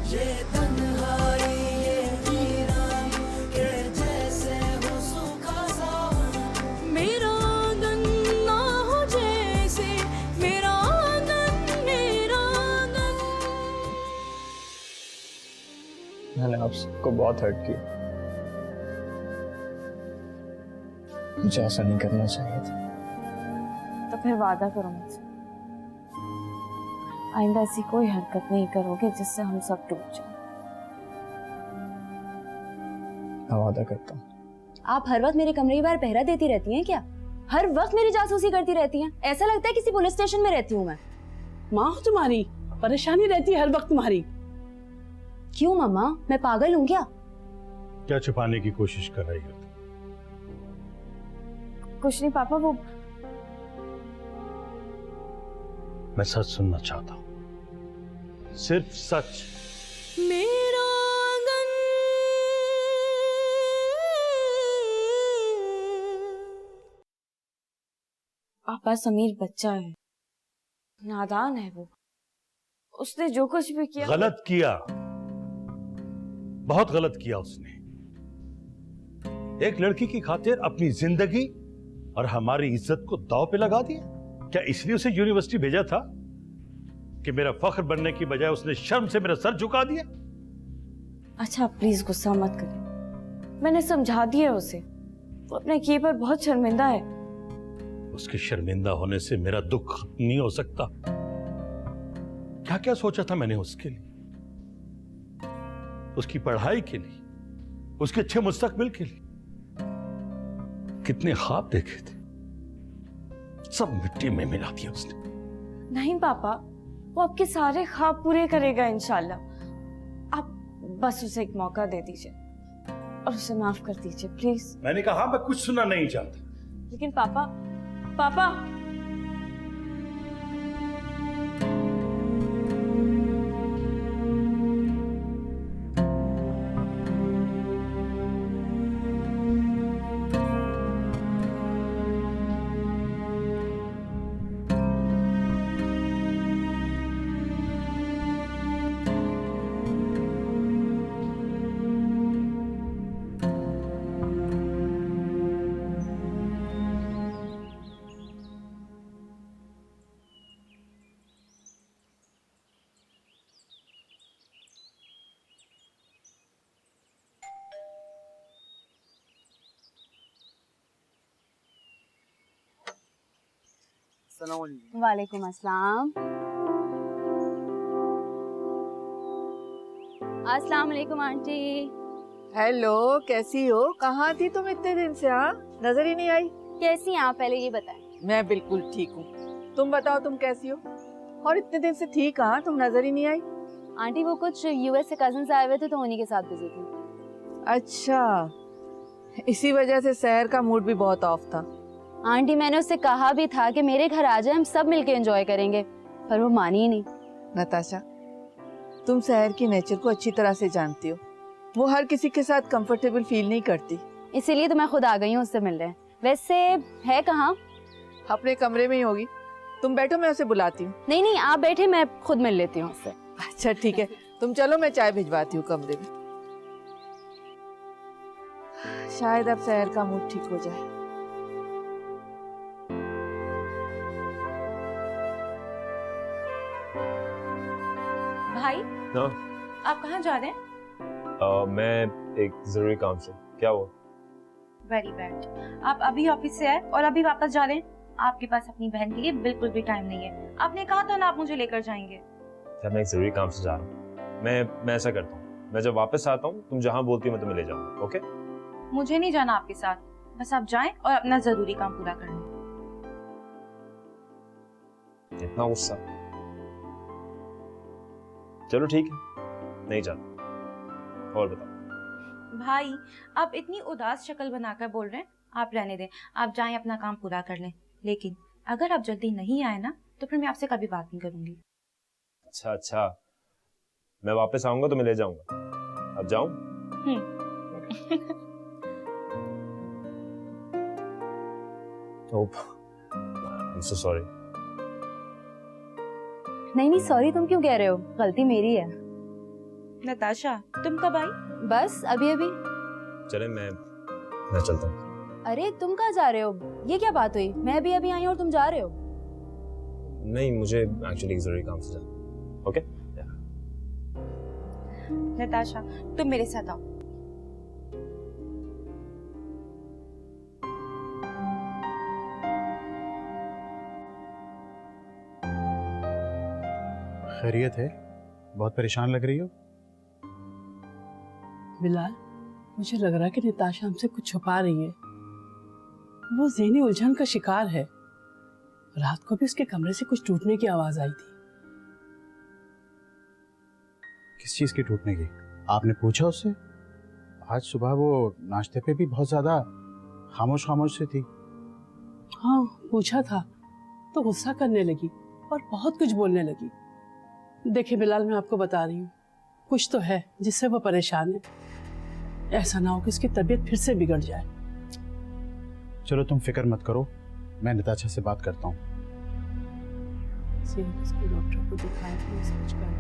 ये तन्हाई ये वीरानी के जैसे हो सूखा सा मेरा आंगन ना हो जैसे मेरा आंगन मेरा आंगन। मैंने आप सबको बहुत हर्ट किया, मुझे ऐसा नहीं करना चाहिए था। तो फिर वादा करो मुझसे, आइंदा ऐसी कोई हरकत नहीं करोगे जिससे हम सब टूट जाएं। मैं वादा करता हूँ। आप हर वक्त मेरे कमरे के बाहर पहरा देती रहती हैं क्या? हर वक्त मेरी जासूसी करती रहती हैं? ऐसा लगता है किसी पुलिस स्टेशन में रहती हूँ मैं। माँ हो तुम्हारी, परेशानी रहती है हर वक्त तुम्हारी। क्यों मम्मा, मैं पागल हूँ क्या? क्या छुपाने की कोशिश कर रही हो? कुछ नहीं पापा, वो मैं सच सुनना चाहता हूं, सिर्फ सच। मेरा आंगन पापा समीर बच्चा है, नादान है वो, उसने जो कुछ भी किया गलत किया, बहुत गलत किया उसने। एक लड़की की खातिर अपनी जिंदगी और हमारी इज्जत को दांव पे लगा दिया। क्या इसलिए उसे यूनिवर्सिटी भेजा था कि मेरा फख्र बनने की बजाय उसने शर्म से मेरा सर झुका दिया? अच्छा प्लीज गुस्सा मत करें, मैंने समझा दिया उसे, वो अपने किए पर बहुत शर्मिंदा है। उसके शर्मिंदा होने से मेरा दुख खत्म नहीं हो सकता। क्या क्या सोचा था मैंने उसके लिए, उसकी पढ़ाई के लिए, उसके अच्छे मुस्तकबिल के लिए। कितने ख्वाब देखे थे, सब मिट्टी में मिला दिया उसने। नहीं पापा, वो आपके सारे ख्वाब पूरे करेगा इंशाल्लाह। आप बस उसे एक मौका दे दीजिए और उसे माफ कर दीजिए प्लीज। मैंने कहा मैं कुछ सुनना नहीं चाहता। लेकिन पापा, पापा वालेकुम अस्सलाम। अस्सलाम वालेकुम आंटी। हेलो, कैसी हो? कहाँ थी तुम इतने दिन से? हाँ, नजर ही नहीं आई। कैसी हैं आप, पहले ये बताएं। मैं बिल्कुल ठीक हूँ, तुम बताओ तुम कैसी हो? और इतने दिन से थी कहाँ, तुम नजर ही नहीं आई। आंटी वो कुछ यूएस से कजिन्स आए हुए थे तो उन्हीं के साथ बिजी थी। अच्छा, इसी वजह से शहर का मूड भी बहुत ऑफ था। आंटी मैंने उससे कहा भी था कि मेरे घर आ जाए, हम सब मिलके एंजॉय करेंगे, पर वो मानी ही नहीं। नताशा, तुम शहर की नेचर को अच्छी तरह से जानती हो, वो हर किसी के साथ कंफर्टेबल फील नहीं करती। इसीलिए तो मैं खुद आ गई हूँ उससे मिलने। वैसे है कहाँ? अपने कमरे में ही होगी, तुम बैठो मैं उसे बुलाती हूँ। नहीं नहीं, आप बैठे, मैं खुद मिल लेती हूँ उससे। अच्छा ठीक है, तुम चलो मैं चाय भिजवाती हूँ कमरे में। शायद अब शहर का मूड ठीक हो जाए। भाई हाँ? आप कहाँ जा रहे हैं? मैं एक जरूरी काम से। क्या हुआ? वेरी बैड, आप अभी ऑफिस से आए और अभी वापस जा रहे हैं। आपके पास अपनी बहन के लिए बिल्कुल भी टाइम नहीं है। आपने कहा था ना आप मुझे लेकर जाएंगे। यार मैं एक जरूरी काम से जा रहा हूँ। मैं ऐसा करता हूँ, मैं जब वापस आता हूँ तुम जहाँ बोलती हो मैं तुम्हें ले जाऊंगा। ओके? मुझे नहीं जाना आपके साथ, बस आप जाएं और अपना जरूरी काम पूरा कर लें। इतना गुस्सा? चलो ठीक है, नहीं जाता। और बताओ। भाई आप इतनी उदास शक्ल बनाकर बोल रहे हैं, आप रहने दें, आप जाएं अपना काम पूरा कर लें। लेकिन अगर आप जल्दी नहीं आए ना तो फिर मैं आपसे कभी बात नहीं करूंगी। अच्छा, मैं वापस आऊंगा तो मैं ले जाऊंगा। अब जाऊं? I'm so sorry. नहीं नहीं सॉरी, तुम क्यों कह रहे हो? गलती मेरी है। नताशा तुम कब आई? बस अभी अभी। चले मैं चलता हूँ। अरे तुम कहाँ जा रहे हो? ये क्या बात हुई? मैं भी अभी आई हूँ और तुम जा रहे हो? नहीं, मुझे एक्चुअली जरूरी काम से जाना। ओके? नताशा तुम मेरे साथ आओ। खैरियत है? बहुत परेशान लग रही हो। बिलाल, मुझे लग रहा है कि निताशा हमसे कुछ छुपा रही है। वो ज़हनी उलझन का शिकार है। रात को भी उसके कमरे से कुछ टूटने की आवाज आई थी। किस चीज की टूटने की? आपने पूछा उससे? आज सुबह वो नाश्ते पे भी बहुत ज्यादा खामोश खामोश से थी। हाँ, पूछा था तो गुस्सा करने लगी और बहुत कुछ बोलने लगी। देखिए बिलाल, मैं आपको बता रही हूँ, कुछ तो है जिससे वो परेशान है। ऐसा ना हो कि उसकी तबीयत फिर से बिगड़ जाए। चलो तुम फिक्र मत करो, मैं नताशा से बात करता हूँ। उसके डॉक्टर को दिखाया, कुछ कर।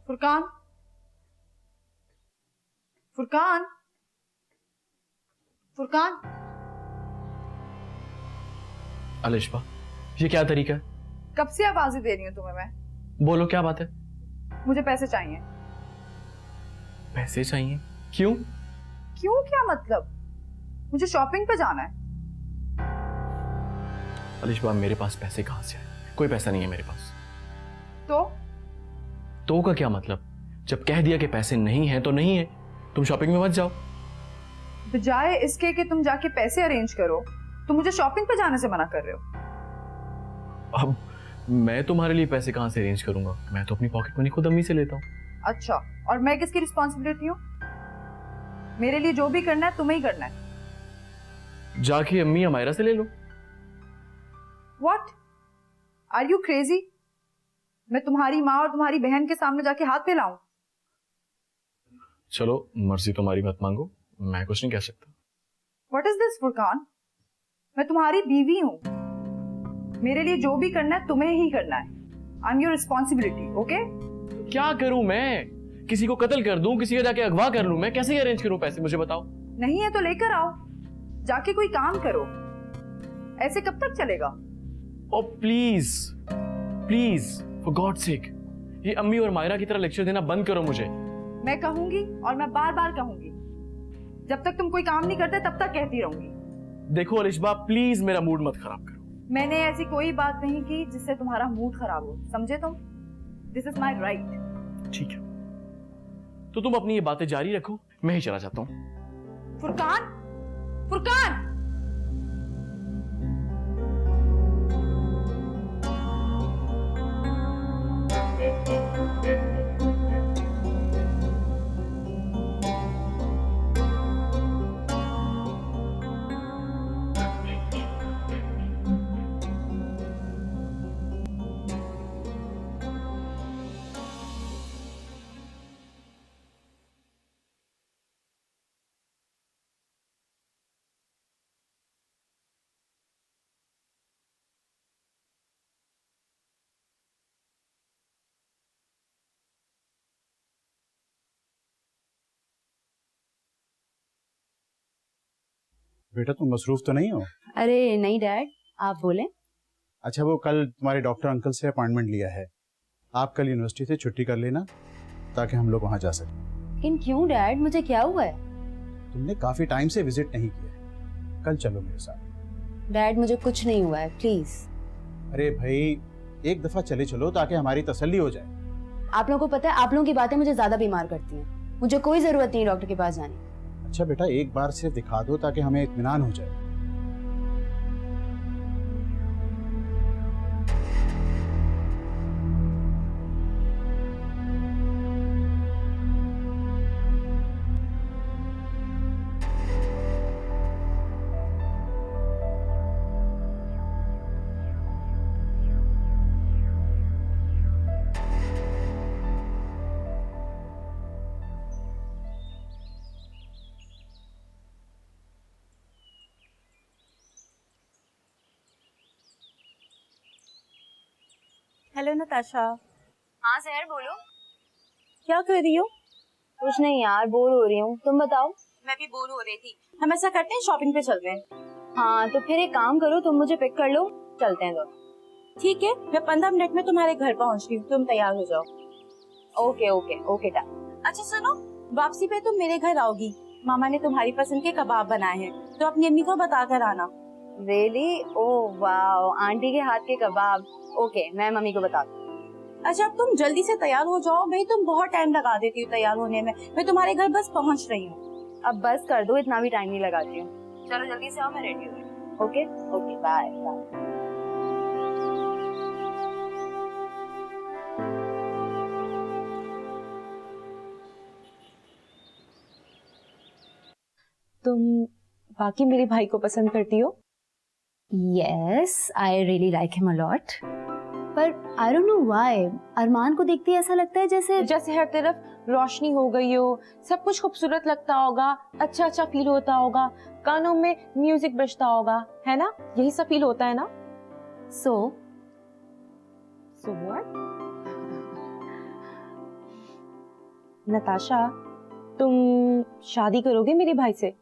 फुरकान, फुरकान, फुरकान। अलिशबा, ये क्या तरीका है? कब से आवाजें दे रही हूँ तुम्हें मैं? बोलो क्या बात है? मुझे पैसे चाहिए। पैसे चाहिए? क्यों? क्यों क्या मतलब? मुझे शॉपिंग पे जाना है। अलिशबा, मेरे पास पैसे कहाँ से आए? कोई पैसा नहीं है मेरे पास। तो का क्या मतलब? जब कह दिया कि पैसे नहीं है तो नहीं है, तुम शॉपिंग में मत जाओ। बजाय इसके कि तुम जाके पैसे अरेंज करो, तुम मुझे शॉपिंग पे जाने से मना कर रहे हो। अब मैं तुम्हारे लिए पैसे कहाँ से अरेंज करूंगा? मैं तो अपनी पॉकेट मनी खुद अम्मी से लेता हूँ। अच्छा, और मैं किसकी रिस्पॉन्सिबिलिटी हूँ? मेरे लिए जो भी करना है तुम्हें ही करना है। जाके अम्मी अमायरा से ले लो। What? Are you crazy? मैं तुम्हारी माँ और तुम्हारी बहन के सामने जाके हाथ फैलाऊं? चलो मर्जी तुम्हारी, मत मांगो, मैं कुछ नहीं कह सकता। What is this, Furqan? मैं तुम्हारी बीवी हूँ। मेरे लिए जो भी करना है तुम्हें ही करना है। I'm your responsibility, okay? क्या करूं मैं? किसी को कत्ल कर दूं, किसी को जाके अगवा कर लूं? मैं कैसे अरेंज करूं पैसे, मुझे बताओ। नहीं है तो लेकर आओ, जाके कोई काम करो। ऐसे कब तक चलेगा? Oh please please, for God sake, ये अम्मी और मायरा की तरह लेक्चर देना बंद करो मुझे। मैं कहूंगी और मैं बार बार कहूंगी, जब तक तुम कोई काम नहीं करते तब तक कहती रहूंगी। देखो अलिशबा, प्लीज मेरा मूड मत खराब करो। मैंने ऐसी कोई बात नहीं की जिससे तुम्हारा मूड खराब हो, समझे तुम? This is my right. ठीक है, तो तुम अपनी ये बातें जारी रखो, मैं ही चला जाता हूँ। फुरकान, फुरकान! बेटा तुम मसरूफ तो नहीं हो? अरे नहीं डैड, आप बोले। अच्छा, वो कल तुम्हारे डॉक्टर अंकल से अपॉइंटमेंट लिया है। आप कल यूनिवर्सिटी से छुट्टी कर लेना ताकि हम लोग वहाँ जा सकें। लेकिन क्यों डैड, मुझे क्या हुआ है? तुमने काफी टाइम से विजिट नहीं किया है, कल चलो मेरे साथ। डैड मुझे कुछ नहीं हुआ है, प्लीज। अरे भाई, एक दफा चले चलो ताकि हमारी तसल्ली हो जाए। आप लोगों को पता है, आप लोगों की बातें मुझे ज्यादा बीमार करती हैं। मुझे कोई जरूरत नहीं है डॉक्टर के पास जाने। अच्छा बेटा, एक बार सिर्फ दिखा दो ताकि हमें इत्मीनान हो जाए। हेलो नताशा। हाँ सहर बोलो। क्या कर रही हो? कुछ नहीं यार, बोर हो रही हूँ, तुम बताओ। मैं भी बोर हो रही थी। हम ऐसा करते हैं, शॉपिंग पे चलते हैं। हाँ तो फिर एक काम करो, तुम मुझे पिक कर लो, चलते हैं दोनों। ठीक है, मैं 15 मिनट में तुम्हारे घर पहुंच रही हूँ, तुम तैयार हो जाओ। Okay okay okay done. अच्छा सुनो, वापसी पे तुम मेरे घर आओगी। मामा ने तुम्हारी पसंद के कबाब बनाए हैं, तो अपनी अम्मी को बता कर आना। रियली? ओह वाओ, आंटी के हाथ के कबाब। ओके, मैं मम्मी को बता दूँ। अच्छा अब तुम जल्दी से तैयार हो जाओ, भाई तुम बहुत टाइम लगा देती हो तैयार होने में। मैं तुम्हारे घर बस पहुंच रही हूँ। अब बस कर दो, इतना भी टाइम नहीं लगाती हूँ। चलो जल्दी से आओ, मैं रेडी हूँ। Okay okay bye bye. तुम बाकी मेरे भाई को पसंद करती हो? Yes, I really like him a lot, पर I don't know why Armaan को देखते ही ऐसा लगता है जैसे हर तरफ रोशनी हो गई हो, सब कुछ खूबसूरत लगता होगा, अच्छा अच्छा फील होता होगा, कानों में म्यूजिक बजता होगा, है ना? यही सब फील होता है ना? So what? नताशा, तुम शादी करोगे मेरे भाई से?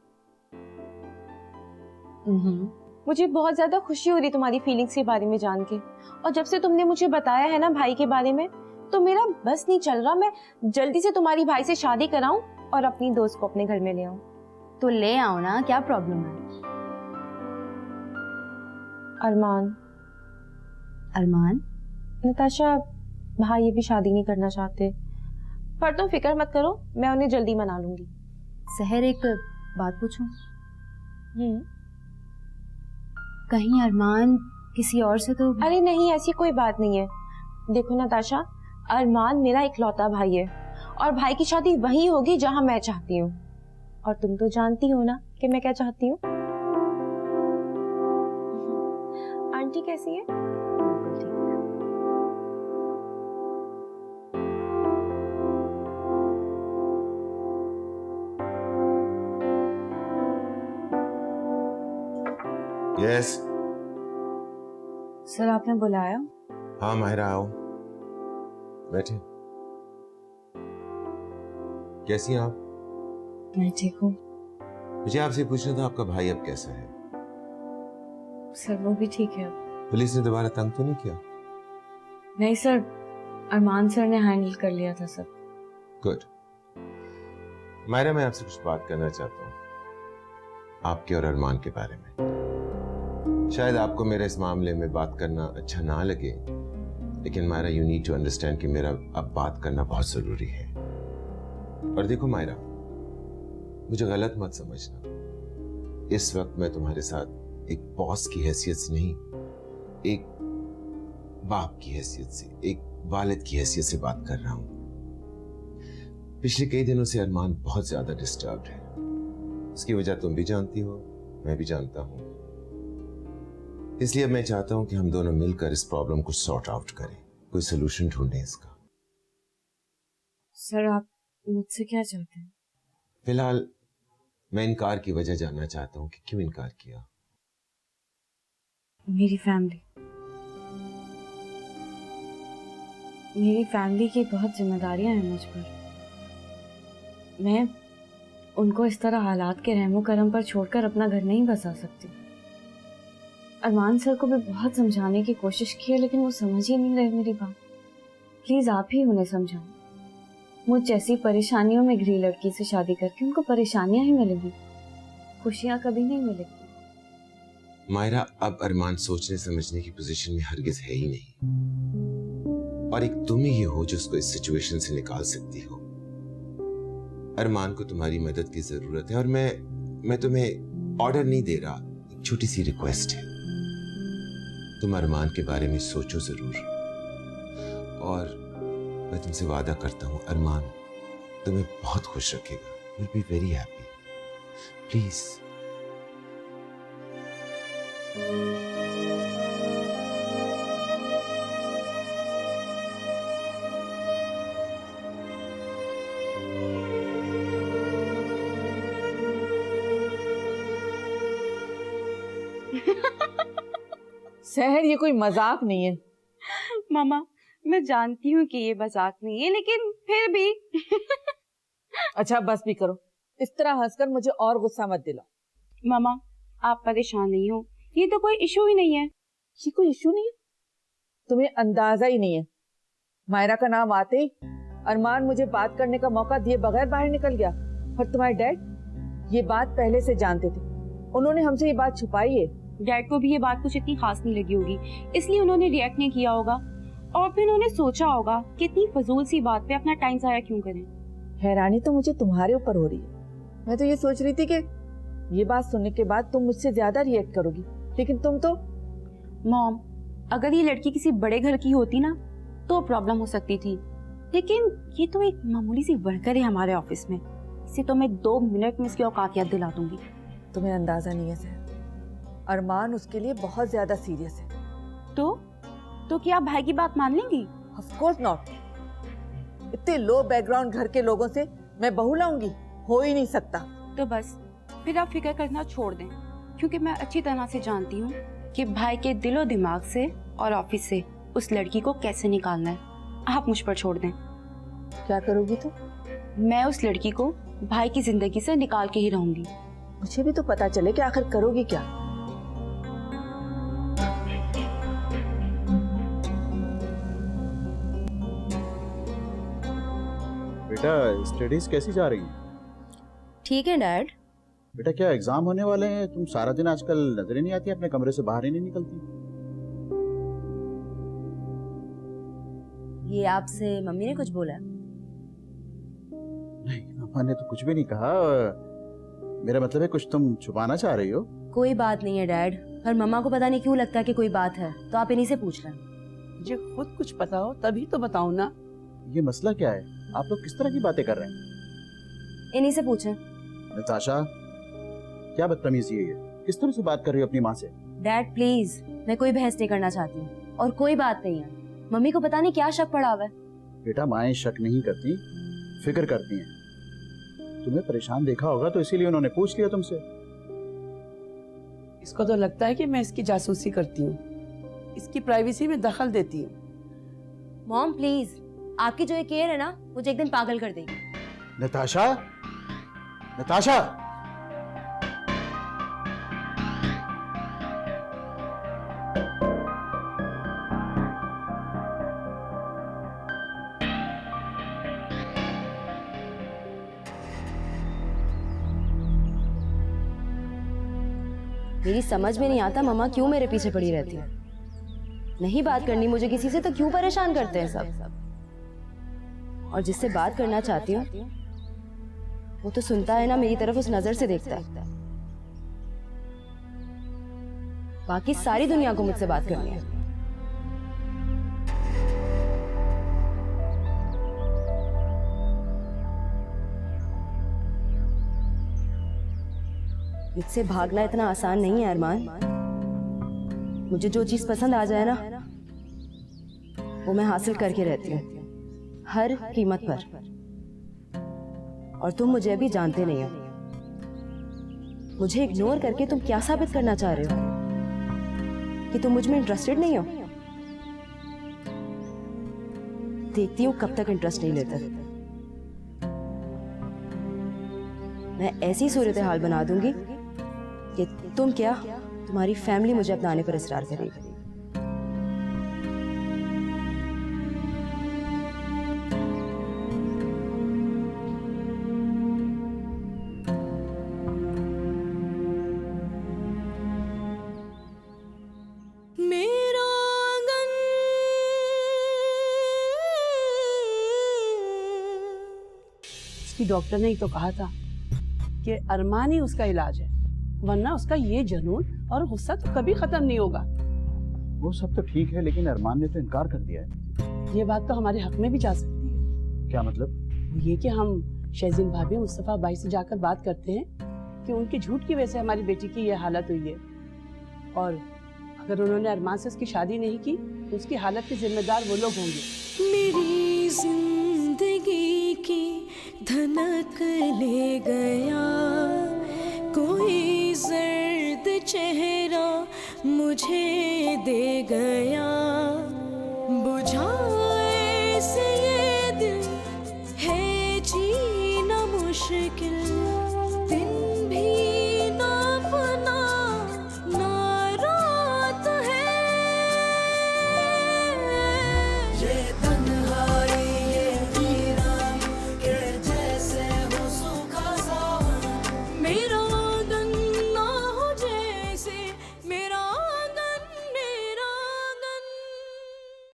मुझे बहुत ज्यादा खुशी हो रही तुम्हारी फीलिंग्स के बारे में जान के, और जब से तुमने मुझे बताया है ना भाई के बारे में, तो मेरा बस नहीं चल रहा। मैं जल्दी से तुम्हारी भाई से शादी कराऊं और अपनी दोस्त को अपने घर में ले आऊं। तो ले आओ ना, क्या प्रॉब्लम है? अरमान। अरमान? नताशा, भाई ये भी शादी नहीं करना चाहते, पर तुम फिक्र मत करो, मैं उन्हें जल्दी मना लूंगी। सहर, एक बात पूछूं? कहीं अरमान किसी और से तो? अरे नहीं, ऐसी कोई बात नहीं है। देखो नताशा, अरमान मेरा इकलौता भाई है, और भाई की शादी वहीं होगी जहां मैं चाहती हूँ, और तुम तो जानती हो ना कि मैं क्या चाहती हूँ। आंटी कैसी है? यस। सर आपने बुलाया? हाँ माहिरा, आओ बैठे। कैसी हैं आप? मैं ठीक हूँ। मुझे आपसे पूछना था, आपका भाई अब कैसा है? सर वो भी ठीक है। पुलिस ने दोबारा तंग तो नहीं किया? नहीं सर, अरमान सर ने हैंडल कर लिया था सब। गुड। माहिरा, मैं आपसे कुछ बात करना चाहता हूँ, आपके और अरमान के बारे में। शायद आपको मेरे इस मामले में बात करना अच्छा ना लगे, लेकिन Myra, you need to understand कि मेरा अब बात करना बहुत जरूरी है। और देखो मायरा, मुझे गलत मत समझना, इस वक्त मैं तुम्हारे साथ एक बॉस की हैसियत से नहीं, एक बाप की हैसियत से, एक वालिद की हैसियत से बात कर रहा हूं। पिछले कई दिनों से अरमान बहुत ज्यादा डिस्टर्ब्ड है। उसकी वजह तुम भी जानती हो, मैं भी जानता हूं। इसलिए मैं चाहता हूं कि हम दोनों मिलकर इस प्रॉब्लम को सॉर्ट आउट करें, कोई सोल्यूशन ढूंढें इसका। सर आप मुझसे क्या चाहते हैं? फिलहाल मैं इनकार की वजह जानना चाहता हूं कि क्यों इनकार किया। मेरी फैमिली की बहुत जिम्मेदारियां हैं मुझ पर। मैं उनको इस तरह हालात के रहमो करम पर छोड़कर अपना घर नहीं बसा सकती। अरमान सर को भी बहुत समझाने की कोशिश की है, लेकिन वो समझ ही नहीं रहे मेरी बात। प्लीज आप ही उन्हें समझाएं। मुझ जैसी परेशानियों में घिरी लड़की से शादी करके उनको परेशानियां ही मिलेंगी, खुशियां कभी नहीं मिलेगी। मायरा, अब अरमान सोचने समझने की पोजीशन में हरगिज है ही नहीं, और एक तुम ही हो जो उसको इस सिचुएशन से निकाल सकती हो। अरमान को तुम्हारी मदद की जरूरत है, और मैं तुम्हें ऑर्डर नहीं दे रहा, एक छोटी सी रिक्वेस्ट है। तुम अरमान के बारे में सोचो जरूर, और मैं तुमसे वादा करता हूं अरमान तुम्हें बहुत खुश रखेगा। Will be very happy. Please. सहर, ये कोई मजाक नहीं है। मामा मैं जानती हूँ कि ये मजाक नहीं है, लेकिन फिर भी अच्छा बस भी करो, इस तरह हंसकर मुझे और गुस्सा मत दिलाओ। मामा आप परेशान नहीं हो, ये तो कोई इशू ही नहीं है। ये कोई इशू नहीं है? तुम्हें अंदाजा ही नहीं है। मायरा का नाम आते ही अरमान मुझे बात करने का मौका दिए बगैर बाहर निकल गया। और तुम्हारे डैड ये बात पहले से जानते थे, उन्होंने हमसे ये बात छुपाई है। डैड को भी ये बात कुछ इतनी खास नहीं लगी होगी, इसलिए उन्होंने रिएक्ट नहीं किया होगा। और फिर उन्होंने सोचा होगा कि इतनी फजूल सी बात पे अपना टाइम जाया क्यों करें। हैरानी तो मुझे तुम्हारे ऊपर हो रही है। मैं तो ये सोच रही थी कि ये बात सुनने के बाद तुम मुझसे ज्यादा रिएक्ट करोगी, लेकिन तुम तो। मॉम, अगर ये लड़की किसी बड़े घर की होती ना तो प्रॉब्लम हो सकती थी, लेकिन ये तो एक मामूली सी वर्कर है हमारे ऑफिस में। इसे तो मैं 2 मिनट में इसकी औकात याद दिला दूंगी। तुम्हें अंदाजा नहीं है सर, अरमान उसके लिए बहुत ज्यादा सीरियस है। तो क्या आप भाई की बात मान लेंगी? Of course not. इतने लो बैकग्राउंड घर के लोगों से मैं बहू लाऊंगी? हो ही नहीं सकता। तो बस फिर आप फिक्र करना छोड़ दें, क्योंकि मैं अच्छी तरह से जानती हूँ कि भाई के दिलो दिमाग से और ऑफिस से उस लड़की को कैसे निकालना है। आप मुझ पर छोड़ दें। क्या करोगी तुम? मैं उस लड़की को भाई की जिंदगी से निकाल के ही रहूंगी। मुझे भी तो पता चले कि आखिर करोगी क्या। बेटा स्टडीज कैसी जा रही है? ठीक है डैड। बेटा क्या एग्जाम होने वाले हैं? तुम सारा दिन आजकल नजर ही नहीं आती, अपने कमरे से बाहर ही नहीं निकलती। ये आपसे मम्मी ने कुछ बोला? नहीं, मम्मा ने तो कुछ भी नहीं कहा। मेरा मतलब है कुछ तुम छुपाना चाह रही हो? कोई बात नहीं है डैड, पर मम्मा को पता नहीं क्यों लगता है कि कोई बात है, तो आप इन्हीं से पूछ लें। मुझे खुद कुछ पता हो तभी तो बताऊं ना। ये मसला क्या है? आप लोग किस तरह की बातें कर रहे हैं? इन्हीं से पूछें। नताशा, क्या बदतमीजी है ये? किस तरह से बात कर रही हो अपनी माँ से? डैड प्लीज, मैं कोई बहस नहीं करना चाहती हूँ और कोई बात नहीं है। मम्मी को पता नहीं क्या शक पड़ा हुआ है। बेटा माएं शक नहीं करती, फिक्र करती हैं। तुम्हें परेशान देखा होगा तो इसीलिए उन्होंने पूछ लिया तुमसे। इसको तो लगता है कि मैं इसकी जासूसी करती हूँ, इसकी प्राइवेसी में दखल देती हूँ। मॉम प्लीज, आपकी जो ये केयर है ना, मुझे एक दिन पागल कर देगी। नताशा, नताशा, मेरी समझ में नहीं आता मम्मा क्यों मेरे पीछे पड़ी रहती है। नहीं बात करनी मुझे किसी से तो क्यों परेशान करते हैं सब। और जिससे बात करना चाहती हूँ वो तो सुनता है ना, मेरी तरफ उस नजर से देखता है। बाकी सारी दुनिया को मुझसे बात करनी है। मुझसे भागना इतना आसान नहीं है अरमान। मुझे जो चीज पसंद आ जाए ना, वो मैं हासिल करके रहती हूँ, हर कीमत पर। और तुम मुझे अभी जानते नहीं हो। मुझे इग्नोर करके तुम क्या साबित करना चाह रहे हो? कि तुम मुझ में इंटरेस्टेड नहीं हो? देखती हूँ कब तक इंटरेस्ट नहीं लेते। मैं ऐसी सूरत हाल बना दूंगी कि तुम क्या, तुम्हारी फैमिली मुझे अपनाने पर इसरार करेगी। मेरा आंगन इसकी डॉक्टर ने ही तो कहा था कि अरमान ही उसका इलाज है, वरना उसका ये जुनून और गुस्सा तो कभी खत्म नहीं होगा। वो सब तो ठीक है, लेकिन अरमान ने तो इनकार कर दिया है। ये बात तो हमारे हक में भी जा सकती है। क्या मतलब? वो ये कि हम शहजीन भाभी मुस्तफा भाई से जाकर बात करते हैं कि उनके झूठ की वजह से हमारी बेटी की ये हालत हुई है, और अगर उन्होंने अरमान से उसकी शादी नहीं की तो उसकी हालत के जिम्मेदार वो लोग होंगे। मेरी जिंदगी की धनक ले गया कोई जर्द चेहरा मुझे दे गया।